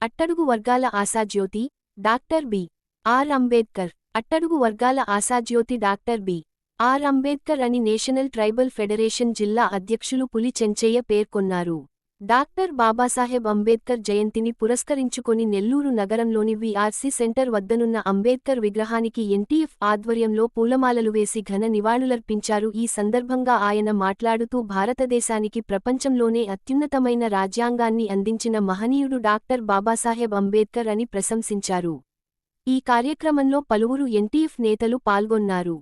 అట్టడుగు వర్గాల ఆశాజ్యోతి డాక్టర్ బి. ఆర్. అంబేద్కర్. అట్టడుగు వర్గాల ఆశాజ్యోతి డాక్టర్ బి. ఆర్. అంబేద్కర్ అని నేషనల్ ట్రైబల్ ఫెడరేషన్ జిల్లా అధ్యక్షులు పులి చెంచయ్య పేర్కొన్నారు. డాక్టర్ బాబాసాహెబ్ అంబేద్కర్ జయంతిని పురస్కరించుకొని నెల్లూరు నగరంలోని విఆర్సి సెంటర్ వద్దనున్న అంబేద్కర్ విగ్రహానికి ఎన్టీఎఫ్ ఆధ్వర్యంలో పూలమాలలు వేసి ఘన నివాళులర్పించారు. ఈ సందర్భంగా ఆయన మాట్లాడుతూ భారతదేశానికి ప్రపంచంలోనే అత్యున్నతమైన రాజ్యాంగాన్ని అందించిన మహనీయుడు డాక్టర్ బాబాసాహెబ్ అంబేద్కర్ అని ప్రశంసించారు. ఈ కార్యక్రమంలో పలువురు ఎన్టీఎఫ్ నేతలు పాల్గొన్నారు.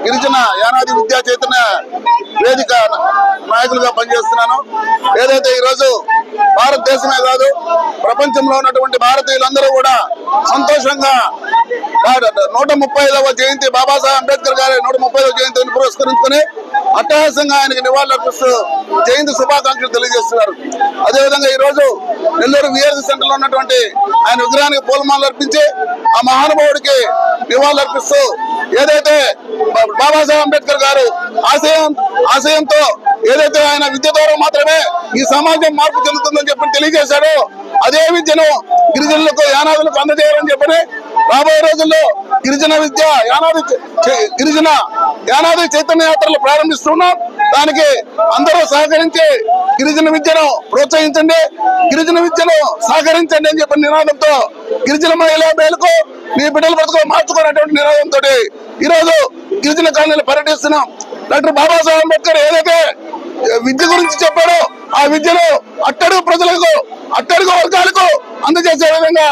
గిరిజన యానాది విద్యా చైతన్య వేదిక నాయకులుగా పనిచేస్తున్నాను. ఏదైతే ఈరోజు భారతదేశమే కాదు ప్రపంచంలో ఉన్నటువంటి భారతీయులందరూ కూడా సంతోషంగా 135వ జయంతి బాబాసాహెబ్ అంబేద్కర్ గారి 135వ జయంతిని పురస్కరించుకుని అట్టహాసంగా ఆయనకి నివాళులర్పిస్తూ జయంతి శుభాకాంక్షలు తెలియజేస్తున్నారు. అదేవిధంగా ఈ రోజు నెల్లూరు విఆర్సి సెంటర్ లో ఉన్నటువంటి ఆయన విగ్రహానికి పూలమాలలు అర్పించి ఆ మహానుభావుడికి నివాళులర్పిస్తూ ఏదైతే బాబాసాహెబ్ అంబేద్కర్ గారు ఆశయంతో ఏదైతే ఆయన విద్య ద్వారా మాత్రమే ఈ సమాజం మార్పు చెందుతుందని చెప్పి తెలియజేశాడో అదే విద్యను గిరిజనులకు యానాదులకు అందజేయాలని చెప్పని రాబోయే రోజుల్లో గిరిజన విద్య యానాది చైతన్య యాత్రలు ప్రారంభిస్తున్నాం. దానికి అందరూ సహకరించి గిరిజన విద్యను ప్రోత్సహించండి, గిరిజన విద్యను సహకరించండి అని చెప్పిన నినాదంతో గిరిజన మహిళా మేలుకు మీ బిడ్డల బ్రతుకు మార్చుకున్నటువంటి నినాదంతో ఈరోజు గిరిజన కాలనీలు పర్యటిస్తున్నాం. డాక్టర్ బాబాసాహెబ్ అంబేద్కర్ ఏదైతే విద్య గురించి చెప్పాడో ఆ విద్యను అట్టడుగు ప్రజలకు అట్టడుగు వర్గాలకు అందజేసే విధంగా